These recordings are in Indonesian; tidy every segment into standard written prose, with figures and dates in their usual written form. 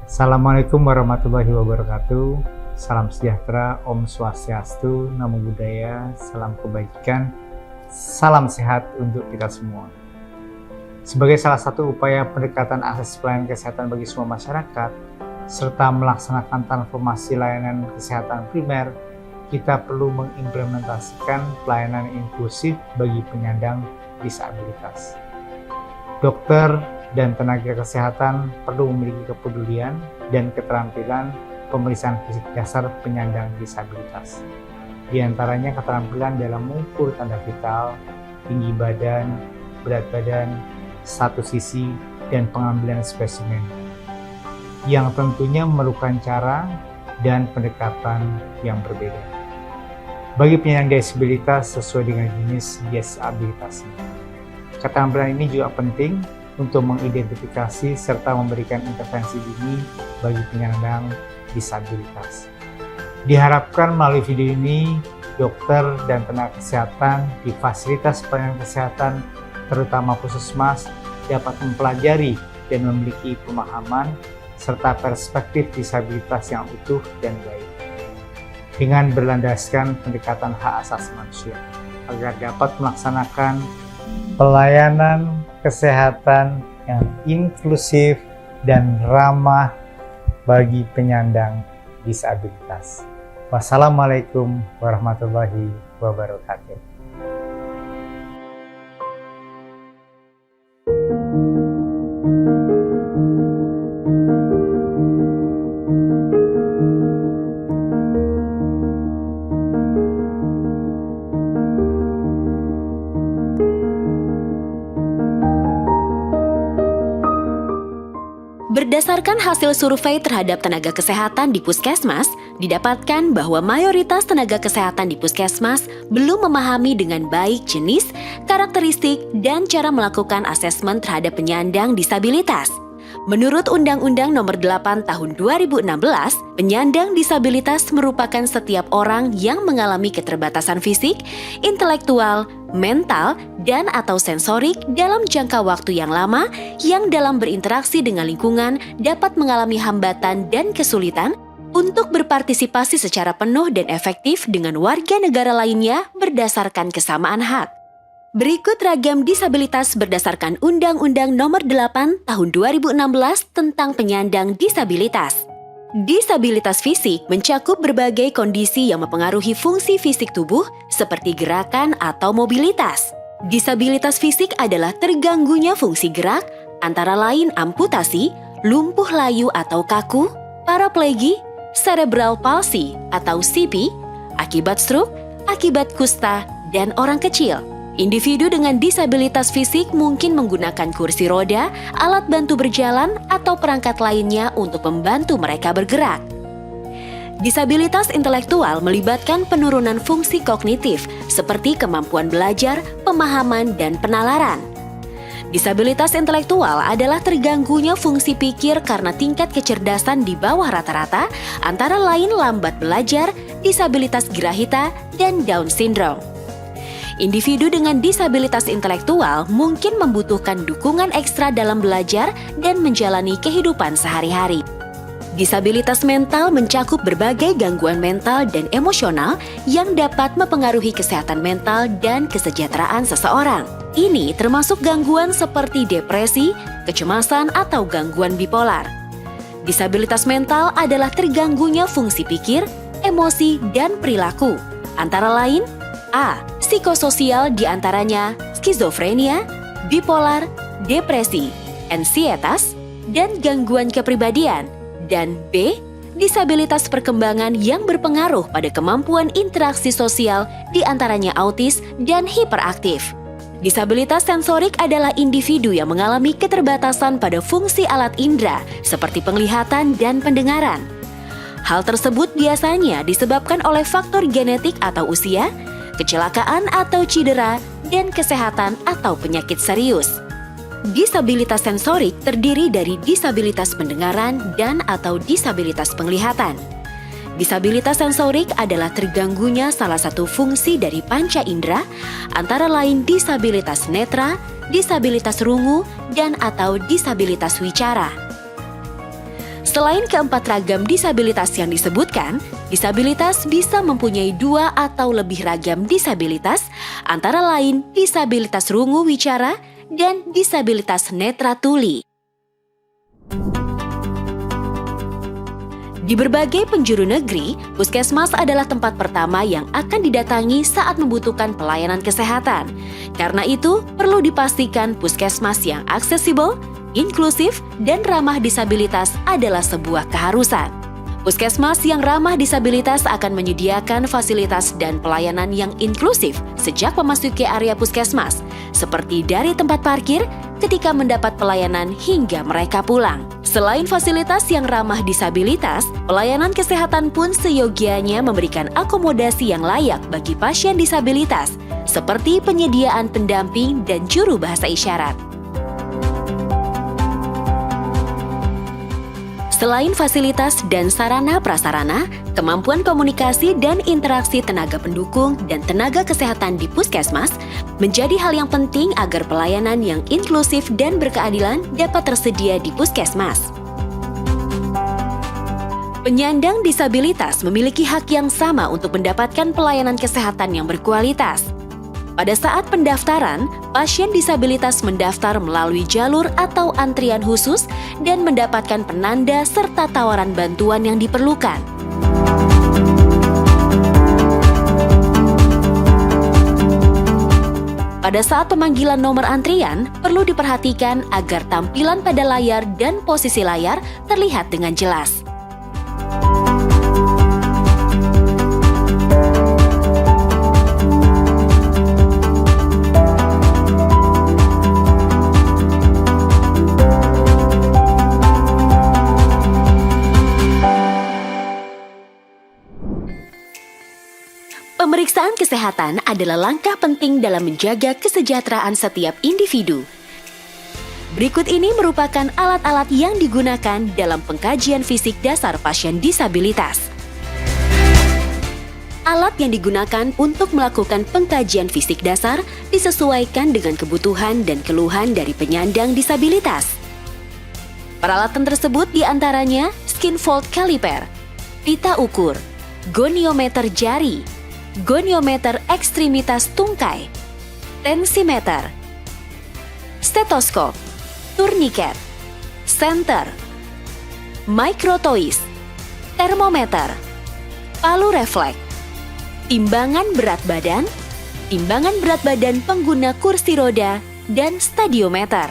Assalamualaikum warahmatullahi wabarakatuh. Salam sejahtera, Om Swastiastu, Namo Buddhaya, salam kebajikan, salam sehat untuk kita semua. Sebagai salah satu upaya pendekatan akses pelayanan kesehatan bagi semua masyarakat, serta melaksanakan transformasi layanan kesehatan primer, kita perlu mengimplementasikan pelayanan inklusif bagi penyandang disabilitas. Dokter dan tenaga kesehatan perlu memiliki kepedulian dan keterampilan pemeriksaan fisik dasar penyandang disabilitas. Di antaranya keterampilan dalam mengukur tanda vital, tinggi badan, berat badan, status sisi, dan pengambilan spesimen, yang tentunya memerlukan cara dan pendekatan yang berbeda. Bagi penyandang disabilitas sesuai dengan jenis disabilitasnya. Keterampilan ini juga penting untuk mengidentifikasi serta memberikan intervensi dini bagi penyandang disabilitas. Diharapkan melalui video ini, dokter dan tenaga kesehatan di fasilitas pelayanan kesehatan, terutama puskesmas, dapat mempelajari dan memiliki pemahaman serta perspektif disabilitas yang utuh dan baik, dengan berlandaskan pendekatan hak asasi manusia, agar dapat melaksanakan pelayanan kesehatan yang inklusif dan ramah bagi penyandang disabilitas. Wassalamualaikum warahmatullahi wabarakatuh. Berdasarkan hasil survei terhadap tenaga kesehatan di puskesmas, didapatkan bahwa mayoritas tenaga kesehatan di puskesmas belum memahami dengan baik jenis, karakteristik, dan cara melakukan asesmen terhadap penyandang disabilitas. Menurut Undang-Undang Nomor 8 Tahun 2016, penyandang disabilitas merupakan setiap orang yang mengalami keterbatasan fisik, intelektual, mental, dan atau sensorik dalam jangka waktu yang lama yang dalam berinteraksi dengan lingkungan dapat mengalami hambatan dan kesulitan untuk berpartisipasi secara penuh dan efektif dengan warga negara lainnya berdasarkan kesamaan hak. Berikut ragam disabilitas berdasarkan Undang-Undang Nomor 8 Tahun 2016 tentang penyandang disabilitas. Disabilitas fisik mencakup berbagai kondisi yang mempengaruhi fungsi fisik tubuh seperti gerakan atau mobilitas. Disabilitas fisik adalah terganggunya fungsi gerak, antara lain amputasi, lumpuh layu atau kaku, paraplegi, cerebral palsy atau CP, akibat stroke, akibat kusta, dan orang kecil. Individu dengan disabilitas fisik mungkin menggunakan kursi roda, alat bantu berjalan, atau perangkat lainnya untuk membantu mereka bergerak. Disabilitas intelektual melibatkan penurunan fungsi kognitif seperti kemampuan belajar, pemahaman, dan penalaran. Disabilitas intelektual adalah terganggunya fungsi pikir karena tingkat kecerdasan di bawah rata-rata, antara lain lambat belajar, disabilitas grahita, dan Down syndrome. Individu dengan disabilitas intelektual mungkin membutuhkan dukungan ekstra dalam belajar dan menjalani kehidupan sehari-hari. Disabilitas mental mencakup berbagai gangguan mental dan emosional yang dapat mempengaruhi kesehatan mental dan kesejahteraan seseorang. Ini termasuk gangguan seperti depresi, kecemasan, atau gangguan bipolar. Disabilitas mental adalah terganggunya fungsi pikir, emosi, dan perilaku, antara lain A. Psikososial diantaranya skizofrenia, bipolar, depresi, ansietas, dan gangguan kepribadian. Dan B. Disabilitas perkembangan yang berpengaruh pada kemampuan interaksi sosial diantaranya autis dan hiperaktif. Disabilitas sensorik adalah individu yang mengalami keterbatasan pada fungsi alat indera seperti penglihatan dan pendengaran. Hal tersebut biasanya disebabkan oleh faktor genetik atau usia, kecelakaan atau cedera, dan kesehatan atau penyakit serius. Disabilitas sensorik terdiri dari disabilitas pendengaran dan atau disabilitas penglihatan. Disabilitas sensorik adalah terganggunya salah satu fungsi dari panca indera, antara lain disabilitas netra, disabilitas rungu, dan atau disabilitas wicara. Selain keempat ragam disabilitas yang disebutkan, disabilitas bisa mempunyai 2 atau lebih ragam disabilitas, antara lain disabilitas rungu wicara dan disabilitas netra tuli. Di berbagai penjuru negeri, puskesmas adalah tempat pertama yang akan didatangi saat membutuhkan pelayanan kesehatan. Karena itu, perlu dipastikan puskesmas yang aksesibel, inklusif, dan ramah disabilitas adalah sebuah keharusan. Puskesmas yang ramah disabilitas akan menyediakan fasilitas dan pelayanan yang inklusif sejak memasuki area puskesmas, seperti dari tempat parkir, ketika mendapat pelayanan hingga mereka pulang. Selain fasilitas yang ramah disabilitas, pelayanan kesehatan pun seyogianya memberikan akomodasi yang layak bagi pasien disabilitas, seperti penyediaan pendamping dan juru bahasa isyarat. Selain fasilitas dan sarana-prasarana, kemampuan komunikasi dan interaksi tenaga pendukung dan tenaga kesehatan di puskesmas menjadi hal yang penting agar pelayanan yang inklusif dan berkeadilan dapat tersedia di puskesmas. Penyandang disabilitas memiliki hak yang sama untuk mendapatkan pelayanan kesehatan yang berkualitas. Pada saat pendaftaran, pasien disabilitas mendaftar melalui jalur atau antrian khusus dan mendapatkan penanda serta tawaran bantuan yang diperlukan. Pada saat pemanggilan nomor antrian, perlu diperhatikan agar tampilan pada layar dan posisi layar terlihat dengan jelas. Pemeriksaan kesehatan adalah langkah penting dalam menjaga kesejahteraan setiap individu. Berikut ini merupakan alat-alat yang digunakan dalam pengkajian fisik dasar pasien disabilitas. Alat yang digunakan untuk melakukan pengkajian fisik dasar disesuaikan dengan kebutuhan dan keluhan dari penyandang disabilitas. Peralatan tersebut diantaranya skin fold caliper, pita ukur, goniometer jari, goniometer ekstremitas tungkai, tensimeter, stetoskop, turniket, senter, microtoys, termometer, palu refleks, timbangan berat badan pengguna kursi roda, dan stadiometer.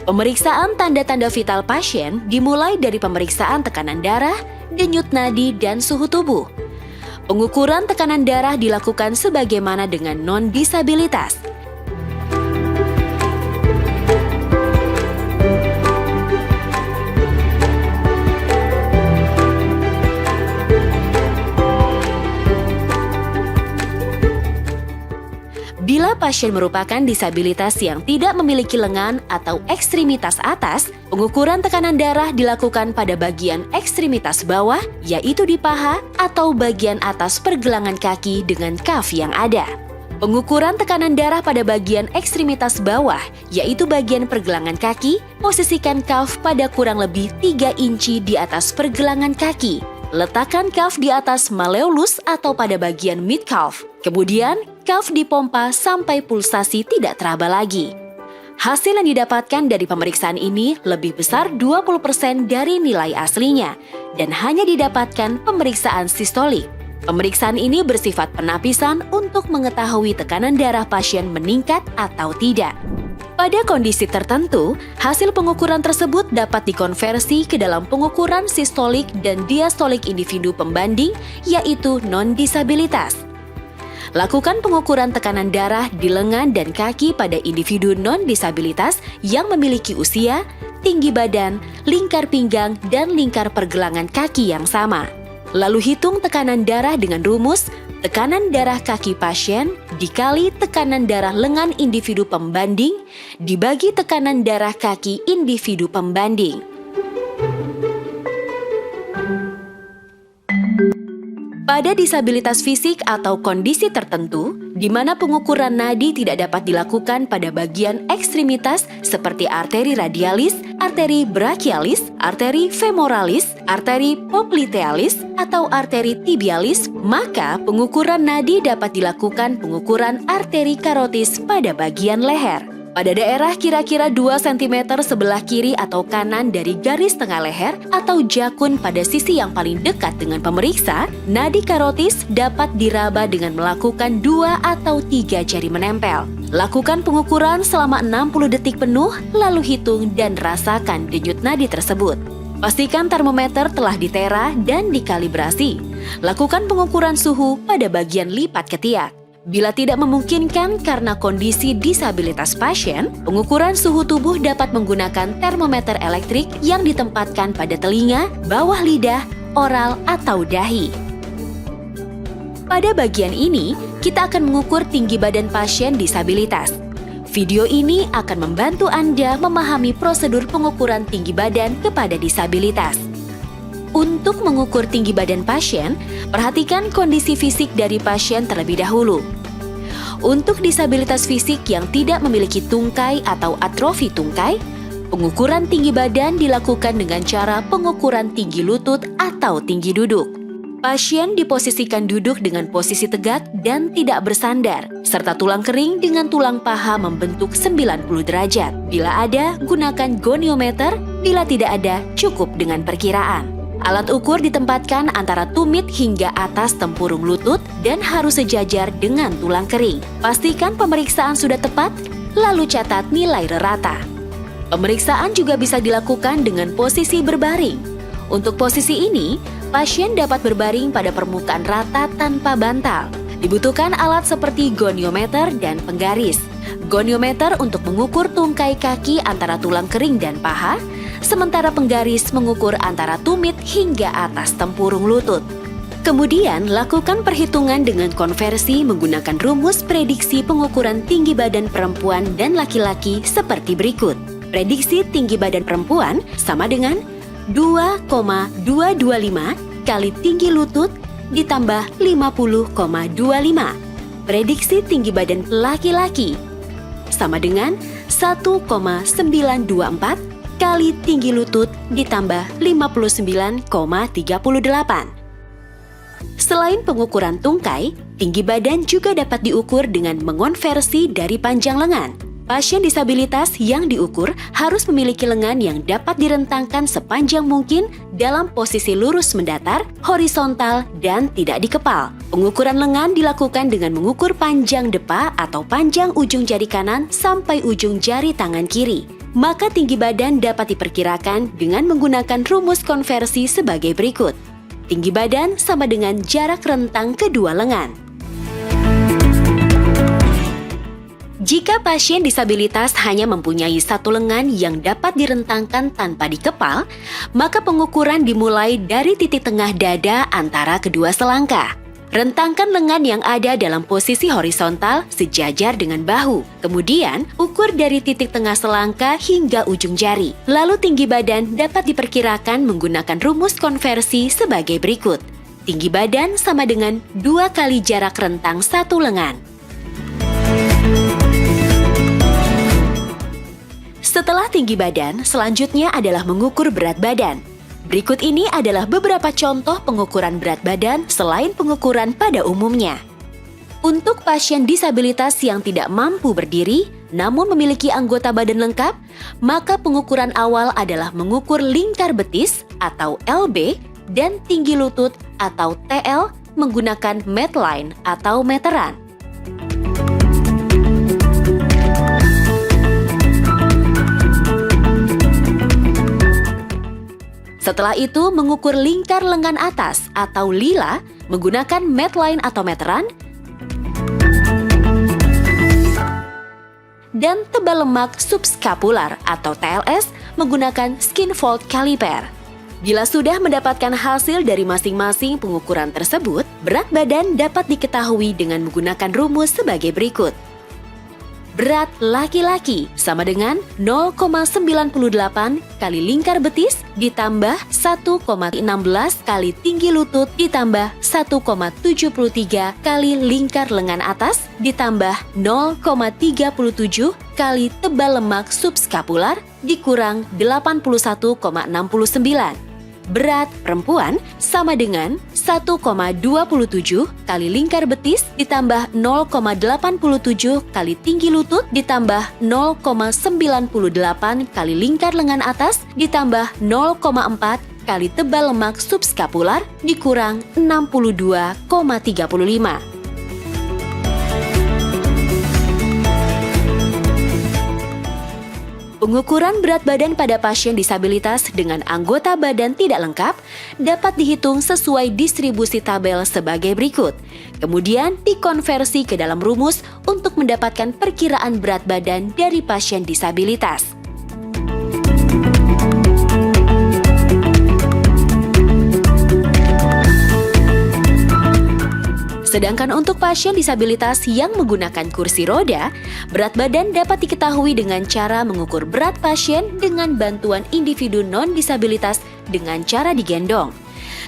Pemeriksaan tanda-tanda vital pasien dimulai dari pemeriksaan tekanan darah, denyut nadi, dan suhu tubuh. Pengukuran tekanan darah dilakukan sebagaimana dengan non-disabilitas. Bila pasien merupakan disabilitas yang tidak memiliki lengan atau ekstremitas atas, pengukuran tekanan darah dilakukan pada bagian ekstremitas bawah, yaitu di paha atau bagian atas pergelangan kaki dengan kaf yang ada. Pengukuran tekanan darah pada bagian ekstremitas bawah, yaitu bagian pergelangan kaki, posisikan kaf pada kurang lebih 3 inci di atas pergelangan kaki. Letakkan kaf di atas malleolus atau pada bagian mid-calf. Kemudian, kaf dipompa sampai pulsasi tidak teraba lagi. Hasil yang didapatkan dari pemeriksaan ini lebih besar 20% dari nilai aslinya dan hanya didapatkan pemeriksaan sistolik. Pemeriksaan ini bersifat penapisan untuk mengetahui tekanan darah pasien meningkat atau tidak. Pada kondisi tertentu, hasil pengukuran tersebut dapat dikonversi ke dalam pengukuran sistolik dan diastolik individu pembanding, yaitu non-disabilitas. Lakukan pengukuran tekanan darah di lengan dan kaki pada individu non-disabilitas yang memiliki usia, tinggi badan, lingkar pinggang, dan lingkar pergelangan kaki yang sama. Lalu hitung tekanan darah dengan rumus tekanan darah kaki pasien dikali tekanan darah lengan individu pembanding dibagi tekanan darah kaki individu pembanding. Pada disabilitas fisik atau kondisi tertentu, di mana pengukuran nadi tidak dapat dilakukan pada bagian ekstremitas seperti arteri radialis, arteri brachialis, arteri femoralis, arteri poplitealis, atau arteri tibialis, maka pengukuran nadi dapat dilakukan pengukuran arteri karotis pada bagian leher. Pada daerah kira-kira 2 cm sebelah kiri atau kanan dari garis tengah leher atau jakun pada sisi yang paling dekat dengan pemeriksa, nadi karotis dapat diraba dengan melakukan 2 atau 3 jari menempel. Lakukan pengukuran selama 60 detik penuh, lalu hitung dan rasakan denyut nadi tersebut. Pastikan termometer telah ditera dan dikalibrasi. Lakukan pengukuran suhu pada bagian lipat ketiak. Bila tidak memungkinkan karena kondisi disabilitas pasien, pengukuran suhu tubuh dapat menggunakan termometer elektrik yang ditempatkan pada telinga, bawah lidah, oral, atau dahi. Pada bagian ini, kita akan mengukur tinggi badan pasien disabilitas. Video ini akan membantu Anda memahami prosedur pengukuran tinggi badan kepada disabilitas. Untuk mengukur tinggi badan pasien, perhatikan kondisi fisik dari pasien terlebih dahulu. Untuk disabilitas fisik yang tidak memiliki tungkai atau atrofi tungkai, pengukuran tinggi badan dilakukan dengan cara pengukuran tinggi lutut atau tinggi duduk. Pasien diposisikan duduk dengan posisi tegak dan tidak bersandar, serta tulang kering dengan tulang paha membentuk 90 derajat. Bila ada, gunakan goniometer, bila tidak ada, cukup dengan perkiraan. Alat ukur ditempatkan antara tumit hingga atas tempurung lutut dan harus sejajar dengan tulang kering. Pastikan pemeriksaan sudah tepat, lalu catat nilai rata. Pemeriksaan juga bisa dilakukan dengan posisi berbaring. Untuk posisi ini, pasien dapat berbaring pada permukaan rata tanpa bantal. Dibutuhkan alat seperti goniometer dan penggaris. Goniometer untuk mengukur tungkai kaki antara tulang kering dan paha, sementara penggaris mengukur antara tumit hingga atas tempurung lutut. Kemudian, lakukan perhitungan dengan konversi menggunakan rumus prediksi pengukuran tinggi badan perempuan dan laki-laki seperti berikut. Prediksi tinggi badan perempuan sama dengan 2,225 kali tinggi lutut ditambah 50,25. Prediksi tinggi badan laki-laki sama dengan 1,924 kali tinggi lutut ditambah 59,38. Selain pengukuran tungkai, tinggi badan juga dapat diukur dengan mengonversi dari panjang lengan. Pasien disabilitas yang diukur harus memiliki lengan yang dapat direntangkan sepanjang mungkin dalam posisi lurus mendatar, horizontal, dan tidak dikepal. Pengukuran lengan dilakukan dengan mengukur panjang depa atau panjang ujung jari kanan sampai ujung jari tangan kiri. Maka tinggi badan dapat diperkirakan dengan menggunakan rumus konversi sebagai berikut. Tinggi badan sama dengan jarak rentang kedua lengan. Jika pasien disabilitas hanya mempunyai satu lengan yang dapat direntangkan tanpa dikepal, maka pengukuran dimulai dari titik tengah dada antara kedua selangkah. Rentangkan lengan yang ada dalam posisi horizontal sejajar dengan bahu. Kemudian, ukur dari titik tengah selangkah hingga ujung jari. Lalu tinggi badan dapat diperkirakan menggunakan rumus konversi sebagai berikut. Tinggi badan sama dengan 2 kali jarak rentang satu lengan. Setelah tinggi badan, selanjutnya adalah mengukur berat badan. Berikut ini adalah beberapa contoh pengukuran berat badan selain pengukuran pada umumnya. Untuk pasien disabilitas yang tidak mampu berdiri, namun memiliki anggota badan lengkap, maka pengukuran awal adalah mengukur lingkar betis atau LB dan tinggi lutut atau TL menggunakan Medline atau meteran. Setelah itu, mengukur lingkar lengan atas atau lila menggunakan Medline atau meteran. dan tebal lemak subscapular atau TLS menggunakan skin fold caliper. Bila sudah mendapatkan hasil dari masing-masing pengukuran tersebut, berat badan dapat diketahui dengan menggunakan rumus sebagai berikut. Berat laki-laki sama dengan 0,98 kali lingkar betis ditambah 1,16 kali tinggi lutut ditambah 1,73 kali lingkar lengan atas ditambah 0,37 kali tebal lemak subscapular dikurang 81,69. Berat perempuan sama dengan 1,27 kali lingkar betis ditambah 0,87 kali tinggi lutut ditambah 0,98 kali lingkar lengan atas ditambah 0,4 kali tebal lemak subscapular dikurang 62,35. Pengukuran berat badan pada pasien disabilitas dengan anggota badan tidak lengkap dapat dihitung sesuai distribusi tabel sebagai berikut. Kemudian dikonversi ke dalam rumus untuk mendapatkan perkiraan berat badan dari pasien disabilitas. Sedangkan untuk pasien disabilitas yang menggunakan kursi roda, berat badan dapat diketahui dengan cara mengukur berat pasien dengan bantuan individu non-disabilitas dengan cara digendong.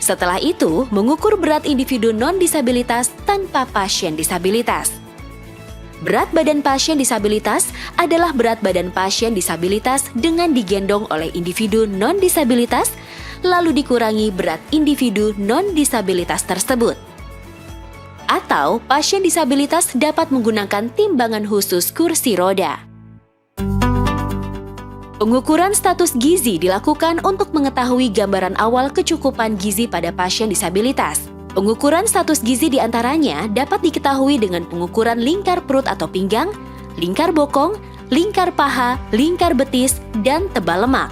Setelah itu, mengukur berat individu non-disabilitas tanpa pasien disabilitas. Berat badan pasien disabilitas adalah berat badan pasien disabilitas dengan digendong oleh individu non-disabilitas, lalu dikurangi berat individu non-disabilitas tersebut. Atau pasien disabilitas dapat menggunakan timbangan khusus kursi roda. Pengukuran status gizi dilakukan untuk mengetahui gambaran awal kecukupan gizi pada pasien disabilitas. Pengukuran status gizi diantaranya dapat diketahui dengan pengukuran lingkar perut atau pinggang, lingkar bokong, lingkar paha, lingkar betis, dan tebal lemak.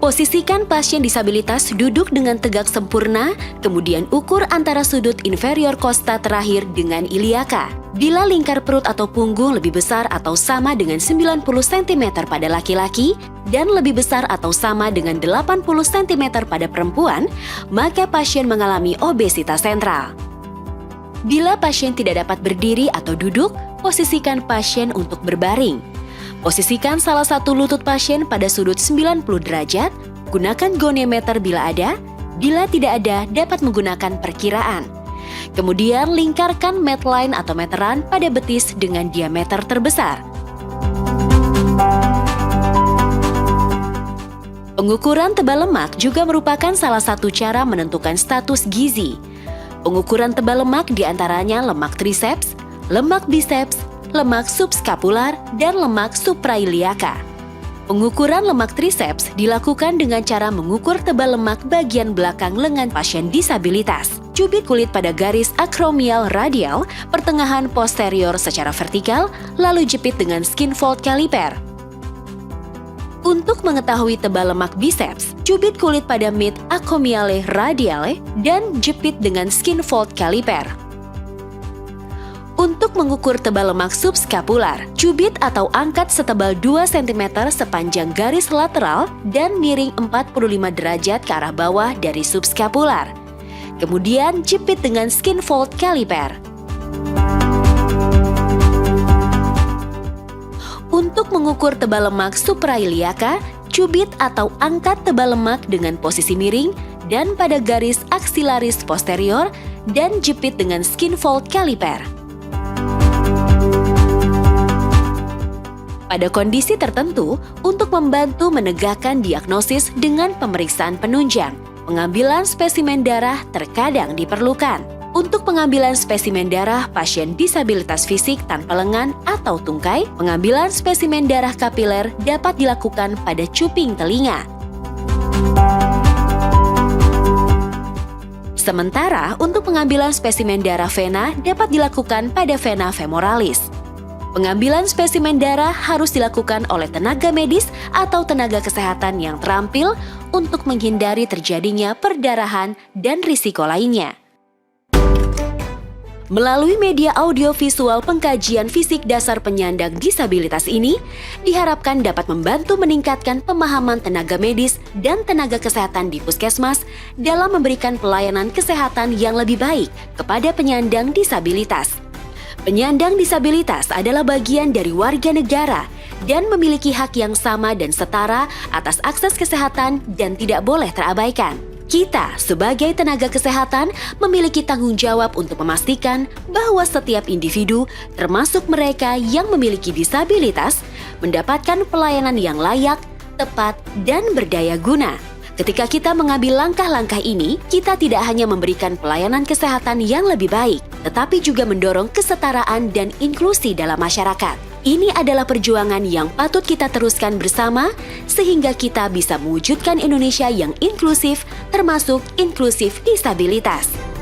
Posisikan pasien disabilitas duduk dengan tegak sempurna, kemudian ukur antara sudut inferior kosta terakhir dengan iliaka. Bila lingkar perut atau punggung lebih besar atau sama dengan 90 cm pada laki-laki dan lebih besar atau sama dengan 80 cm pada perempuan, maka pasien mengalami obesitas sentral. Bila pasien tidak dapat berdiri atau duduk, posisikan pasien untuk berbaring. Posisikan salah satu lutut pasien pada sudut 90 derajat, gunakan goniometer bila ada, bila tidak ada dapat menggunakan perkiraan. Kemudian lingkarkan medline atau meteran pada betis dengan diameter terbesar. Pengukuran tebal lemak juga merupakan salah satu cara menentukan status gizi. Pengukuran tebal lemak diantaranya lemak triceps, lemak biceps, lemak subscapular, dan lemak suprailiaka. Pengukuran lemak triceps dilakukan dengan cara mengukur tebal lemak bagian belakang lengan pasien disabilitas. Cubit kulit pada garis akromial radial, pertengahan posterior secara vertikal, lalu jepit dengan skin fold caliper. Untuk mengetahui tebal lemak biceps, cubit kulit pada mid acromiale radiale dan jepit dengan skin fold caliper. Untuk mengukur tebal lemak subscapular, cubit atau angkat setebal 2 cm sepanjang garis lateral dan miring 45 derajat ke arah bawah dari subscapular. Kemudian jepit dengan skin fold caliper. Untuk mengukur tebal lemak suprailiaka, cubit atau angkat tebal lemak dengan posisi miring dan pada garis aksilaris posterior dan jepit dengan skin fold caliper. Pada kondisi tertentu, untuk membantu menegakkan diagnosis dengan pemeriksaan penunjang, pengambilan spesimen darah terkadang diperlukan. Untuk pengambilan spesimen darah pasien disabilitas fisik tanpa lengan atau tungkai, pengambilan spesimen darah kapiler dapat dilakukan pada cuping telinga. Sementara untuk pengambilan spesimen darah vena dapat dilakukan pada vena femoralis. Pengambilan spesimen darah harus dilakukan oleh tenaga medis atau tenaga kesehatan yang terampil untuk menghindari terjadinya perdarahan dan risiko lainnya. Melalui media audiovisual pengkajian fisik dasar penyandang disabilitas ini, diharapkan dapat membantu meningkatkan pemahaman tenaga medis dan tenaga kesehatan di puskesmas dalam memberikan pelayanan kesehatan yang lebih baik kepada penyandang disabilitas. Penyandang disabilitas adalah bagian dari warga negara dan memiliki hak yang sama dan setara atas akses kesehatan dan tidak boleh terabaikan. Kita sebagai tenaga kesehatan memiliki tanggung jawab untuk memastikan bahwa setiap individu, termasuk mereka yang memiliki disabilitas, mendapatkan pelayanan yang layak, tepat, dan berdaya guna. Ketika kita mengambil langkah-langkah ini, kita tidak hanya memberikan pelayanan kesehatan yang lebih baik, tetapi juga mendorong kesetaraan dan inklusi dalam masyarakat. Ini adalah perjuangan yang patut kita teruskan bersama, sehingga kita bisa mewujudkan Indonesia yang inklusif, termasuk inklusif disabilitas.